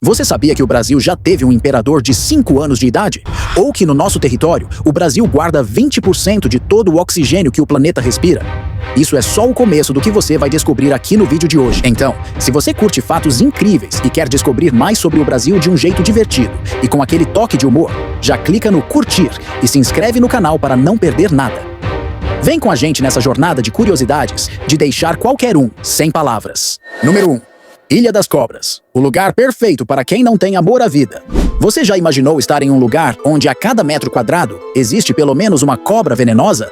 Você sabia que o Brasil já teve um imperador de 5 anos de idade? Ou que no nosso território, o Brasil guarda 20% de todo o oxigênio que o planeta respira? Isso é só o começo do que você vai descobrir aqui no vídeo de hoje. Então, se você curte fatos incríveis e quer descobrir mais sobre o Brasil de um jeito divertido e com aquele toque de humor, já clica no curtir e se inscreve no canal para não perder nada. Vem com a gente nessa jornada de curiosidades, de deixar qualquer um sem palavras. Número 1. Ilha das Cobras, o lugar perfeito para quem não tem amor à vida. Você já imaginou estar em um lugar onde a cada metro quadrado existe pelo menos uma cobra venenosa?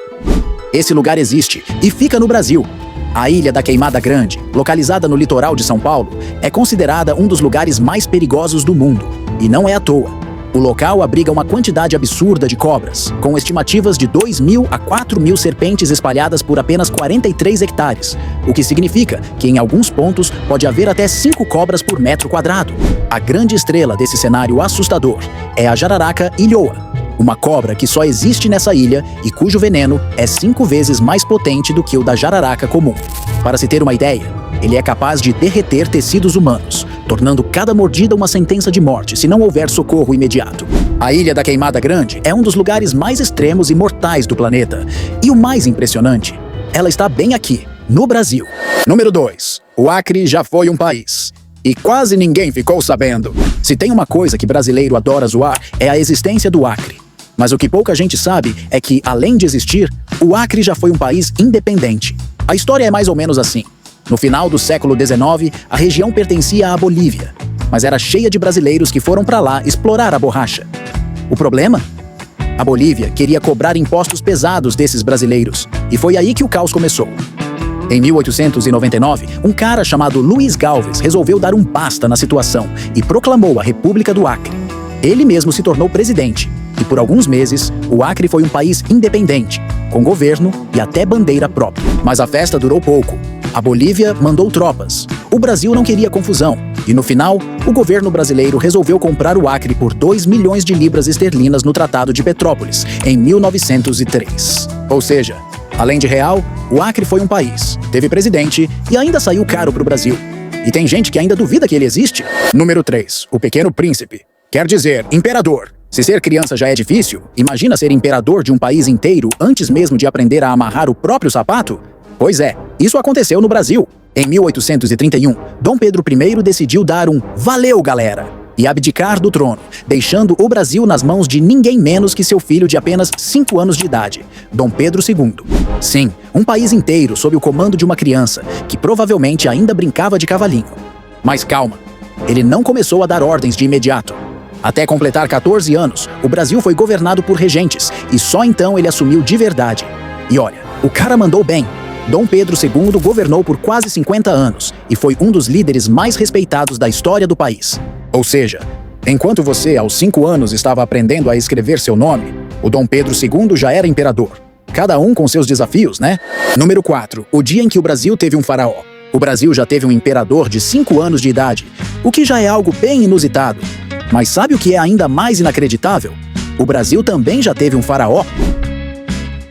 Esse lugar existe e fica no Brasil. A Ilha da Queimada Grande, localizada no litoral de São Paulo, é considerada um dos lugares mais perigosos do mundo. E não é à toa. O local abriga uma quantidade absurda de cobras, com estimativas de 2.000 a 4.000 serpentes espalhadas por apenas 43 hectares, o que significa que em alguns pontos pode haver até 5 cobras por metro quadrado. A grande estrela desse cenário assustador é a jararaca ilhoa, uma cobra que só existe nessa ilha e cujo veneno é 5 vezes mais potente do que o da jararaca comum. Para se ter uma ideia, ele é capaz de derreter tecidos humanos, tornando cada mordida uma sentença de morte se não houver socorro imediato. A Ilha da Queimada Grande é um dos lugares mais extremos e mortais do planeta. E o mais impressionante, ela está bem aqui, no Brasil. Número 2. O Acre já foi um país. E quase ninguém ficou sabendo. Se tem uma coisa que brasileiro adora zoar, é a existência do Acre. Mas o que pouca gente sabe é que, além de existir, o Acre já foi um país independente. A história é mais ou menos assim. No final do século XIX, a região pertencia à Bolívia, mas era cheia de brasileiros que foram para lá explorar a borracha. O problema? A Bolívia queria cobrar impostos pesados desses brasileiros, e foi aí que o caos começou. Em 1899, um cara chamado Luiz Galvez resolveu dar um basta na situação e proclamou a República do Acre. Ele mesmo se tornou presidente, e por alguns meses, o Acre foi um país independente, com governo e até bandeira própria. Mas a festa durou pouco. A Bolívia mandou tropas. O Brasil não queria confusão. E no final, o governo brasileiro resolveu comprar o Acre por 2 milhões de libras esterlinas no Tratado de Petrópolis, em 1903. Ou seja, além de real, o Acre foi um país, teve presidente e ainda saiu caro para o Brasil. E tem gente que ainda duvida que ele existe. Número 3. O Pequeno Príncipe. Quer dizer, imperador. Se ser criança já é difícil, imagina ser imperador de um país inteiro antes mesmo de aprender a amarrar o próprio sapato? Pois é, isso aconteceu no Brasil. Em 1831, Dom Pedro I decidiu dar um "valeu, galera" e abdicar do trono, deixando o Brasil nas mãos de ninguém menos que seu filho de apenas 5 anos de idade, Dom Pedro II. Sim, um país inteiro sob o comando de uma criança, que provavelmente ainda brincava de cavalinho. Mas calma, ele não começou a dar ordens de imediato. Até completar 14 anos, o Brasil foi governado por regentes, e só então ele assumiu de verdade. E olha, o cara mandou bem. Dom Pedro II governou por quase 50 anos e foi um dos líderes mais respeitados da história do país. Ou seja, enquanto você, aos 5 anos, estava aprendendo a escrever seu nome, o Dom Pedro II já era imperador. Cada um com seus desafios, né? Número 4. O dia em que o Brasil teve um faraó. O Brasil já teve um imperador de 5 anos de idade, o que já é algo bem inusitado. Mas sabe o que é ainda mais inacreditável? O Brasil também já teve um faraó.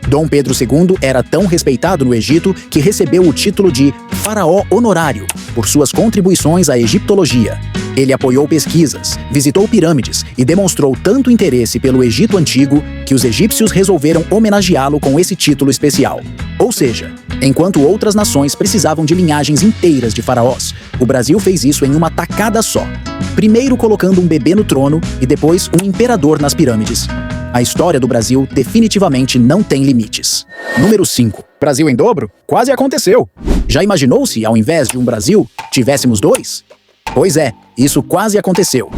Dom Pedro II era tão respeitado no Egito que recebeu o título de faraó honorário por suas contribuições à egiptologia. Ele apoiou pesquisas, visitou pirâmides e demonstrou tanto interesse pelo Egito Antigo que os egípcios resolveram homenageá-lo com esse título especial. Ou seja, enquanto outras nações precisavam de linhagens inteiras de faraós, o Brasil fez isso em uma tacada só. Primeiro colocando um bebê no trono e depois um imperador nas pirâmides. A história do Brasil definitivamente não tem limites. Número 5. Brasil em dobro? Quase aconteceu. Já imaginou se, ao invés de um Brasil, tivéssemos 2? Pois é, isso quase aconteceu.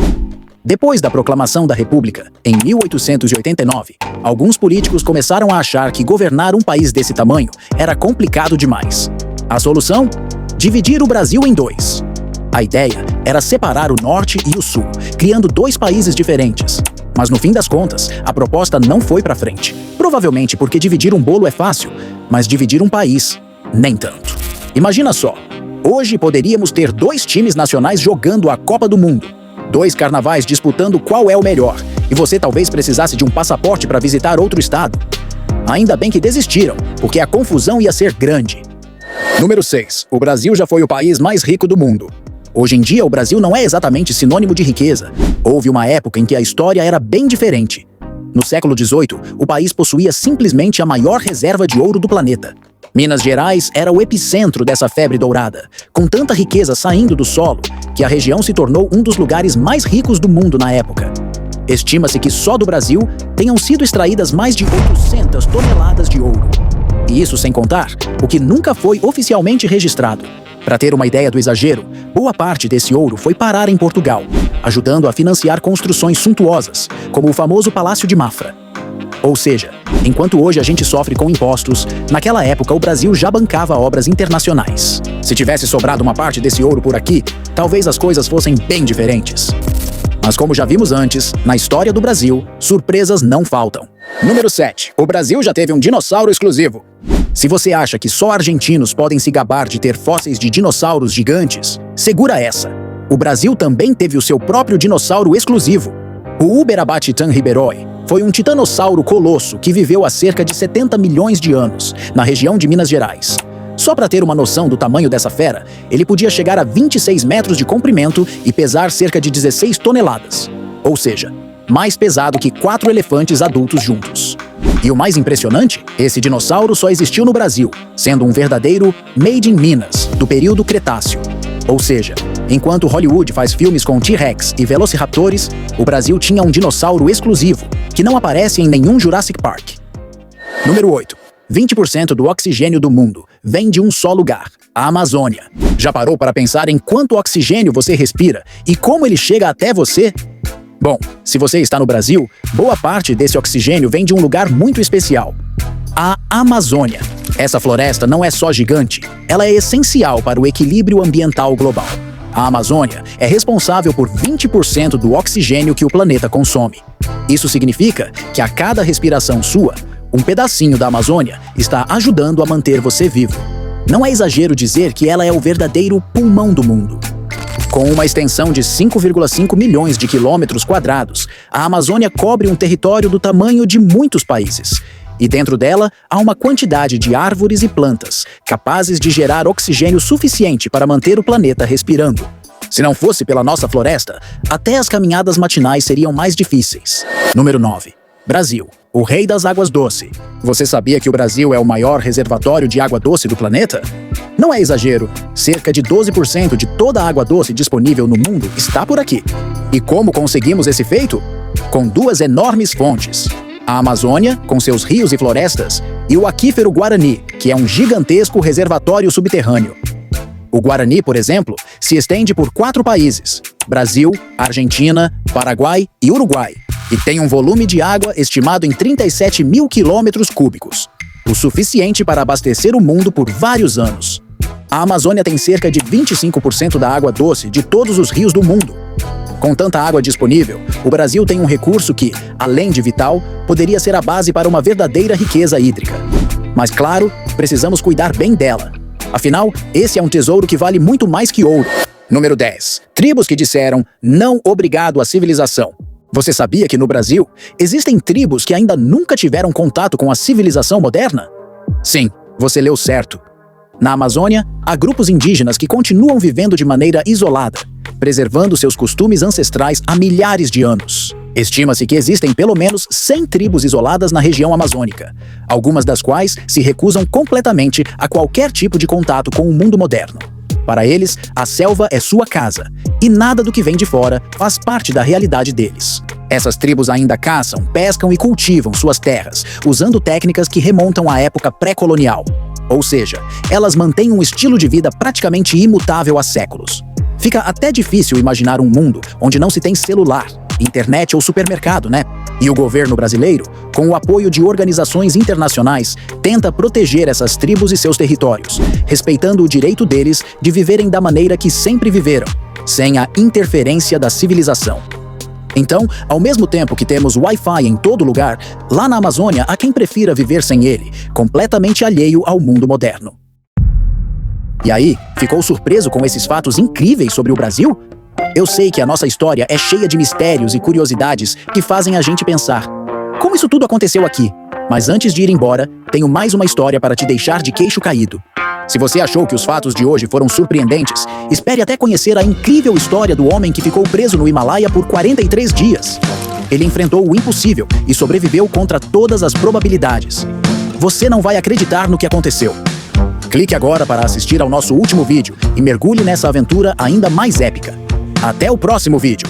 Depois da proclamação da República, em 1889, alguns políticos começaram a achar que governar um país desse tamanho era complicado demais. A solução? Dividir o Brasil em 2. A ideia era separar o norte e o sul, criando 2 países diferentes. Mas no fim das contas, a proposta não foi pra frente. Provavelmente porque dividir um bolo é fácil, mas dividir um país, nem tanto. Imagina só, hoje poderíamos ter 2 times nacionais jogando a Copa do Mundo, 2 carnavais disputando qual é o melhor, e você talvez precisasse de um passaporte para visitar outro estado. Ainda bem que desistiram, porque a confusão ia ser grande. Número 6. O Brasil já foi o país mais rico do mundo. Hoje em dia, o Brasil não é exatamente sinônimo de riqueza. Houve uma época em que a história era bem diferente. No século XVIII, o país possuía simplesmente a maior reserva de ouro do planeta. Minas Gerais era o epicentro dessa febre dourada, com tanta riqueza saindo do solo que a região se tornou um dos lugares mais ricos do mundo na época. Estima-se que só do Brasil tenham sido extraídas mais de 800 toneladas de ouro. E isso sem contar o que nunca foi oficialmente registrado. Para ter uma ideia do exagero, boa parte desse ouro foi parar em Portugal, ajudando a financiar construções suntuosas, como o famoso Palácio de Mafra. Ou seja, enquanto hoje a gente sofre com impostos, naquela época o Brasil já bancava obras internacionais. Se tivesse sobrado uma parte desse ouro por aqui, talvez as coisas fossem bem diferentes. Mas como já vimos antes, na história do Brasil, surpresas não faltam. Número 7. O Brasil já teve um dinossauro exclusivo. Se você acha que só argentinos podem se gabar de ter fósseis de dinossauros gigantes, segura essa. O Brasil também teve o seu próprio dinossauro exclusivo. O Uberabatitan ribeiroi foi um titanossauro colosso que viveu há cerca de 70 milhões de anos, na região de Minas Gerais. Só para ter uma noção do tamanho dessa fera, ele podia chegar a 26 metros de comprimento e pesar cerca de 16 toneladas. Ou seja, mais pesado que 4 elefantes adultos juntos. E o mais impressionante, esse dinossauro só existiu no Brasil, sendo um verdadeiro Made in Minas, do período Cretáceo. Ou seja, enquanto Hollywood faz filmes com T-Rex e Velociraptores, o Brasil tinha um dinossauro exclusivo, que não aparece em nenhum Jurassic Park. Número 8. 20% do oxigênio do mundo vem de um só lugar, a Amazônia. Já parou para pensar em quanto oxigênio você respira e como ele chega até você? Bom, se você está no Brasil, boa parte desse oxigênio vem de um lugar muito especial, a Amazônia. Essa floresta não é só gigante, ela é essencial para o equilíbrio ambiental global. A Amazônia é responsável por 20% do oxigênio que o planeta consome. Isso significa que a cada respiração sua, um pedacinho da Amazônia está ajudando a manter você vivo. Não é exagero dizer que ela é o verdadeiro pulmão do mundo. Com uma extensão de 5,5 milhões de quilômetros quadrados, a Amazônia cobre um território do tamanho de muitos países. E dentro dela há uma quantidade de árvores e plantas capazes de gerar oxigênio suficiente para manter o planeta respirando. Se não fosse pela nossa floresta, até as caminhadas matinais seriam mais difíceis. Número 9. Brasil, o rei das águas doces. Você sabia que o Brasil é o maior reservatório de água doce do planeta? Não é exagero, cerca de 12% de toda a água doce disponível no mundo está por aqui. E como conseguimos esse feito? Com duas enormes fontes. A Amazônia, com seus rios e florestas, e o aquífero Guarani, que é um gigantesco reservatório subterrâneo. O Guarani, por exemplo, se estende por 4 países: Brasil, Argentina, Paraguai e Uruguai, e tem um volume de água estimado em 37 mil quilômetros cúbicos, o suficiente para abastecer o mundo por vários anos. A Amazônia tem cerca de 25% da água doce de todos os rios do mundo. Com tanta água disponível, o Brasil tem um recurso que, além de vital, poderia ser a base para uma verdadeira riqueza hídrica. Mas claro, precisamos cuidar bem dela. Afinal, esse é um tesouro que vale muito mais que ouro. Número 10. Tribos que disseram não obrigado à civilização. Você sabia que no Brasil existem tribos que ainda nunca tiveram contato com a civilização moderna? Sim, você leu certo. Na Amazônia, há grupos indígenas que continuam vivendo de maneira isolada, preservando seus costumes ancestrais há milhares de anos. Estima-se que existem pelo menos 100 tribos isoladas na região amazônica, algumas das quais se recusam completamente a qualquer tipo de contato com o mundo moderno. Para eles, a selva é sua casa, e nada do que vem de fora faz parte da realidade deles. Essas tribos ainda caçam, pescam e cultivam suas terras, usando técnicas que remontam à época pré-colonial. Ou seja, elas mantêm um estilo de vida praticamente imutável há séculos. Fica até difícil imaginar um mundo onde não se tem celular, internet ou supermercado, né? E o governo brasileiro, com o apoio de organizações internacionais, tenta proteger essas tribos e seus territórios, respeitando o direito deles de viverem da maneira que sempre viveram, sem a interferência da civilização. Então, ao mesmo tempo que temos Wi-Fi em todo lugar, lá na Amazônia há quem prefira viver sem ele, completamente alheio ao mundo moderno. E aí, ficou surpreso com esses fatos incríveis sobre o Brasil? Eu sei que a nossa história é cheia de mistérios e curiosidades que fazem a gente pensar: como isso tudo aconteceu aqui? Mas antes de ir embora, tenho mais uma história para te deixar de queixo caído. Se você achou que os fatos de hoje foram surpreendentes, espere até conhecer a incrível história do homem que ficou preso no Himalaia por 43 dias. Ele enfrentou o impossível e sobreviveu contra todas as probabilidades. Você não vai acreditar no que aconteceu. Clique agora para assistir ao nosso último vídeo e mergulhe nessa aventura ainda mais épica. Até o próximo vídeo!